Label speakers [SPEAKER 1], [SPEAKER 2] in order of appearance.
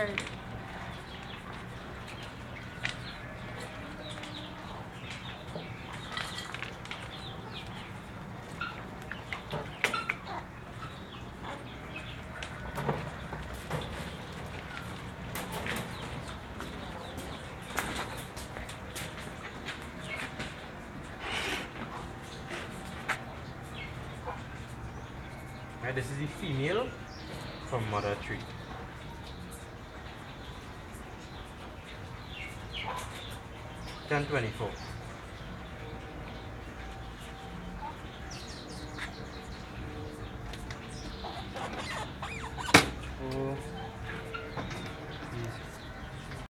[SPEAKER 1] girl.
[SPEAKER 2] Right, this is the female from mother tree. Ten 24.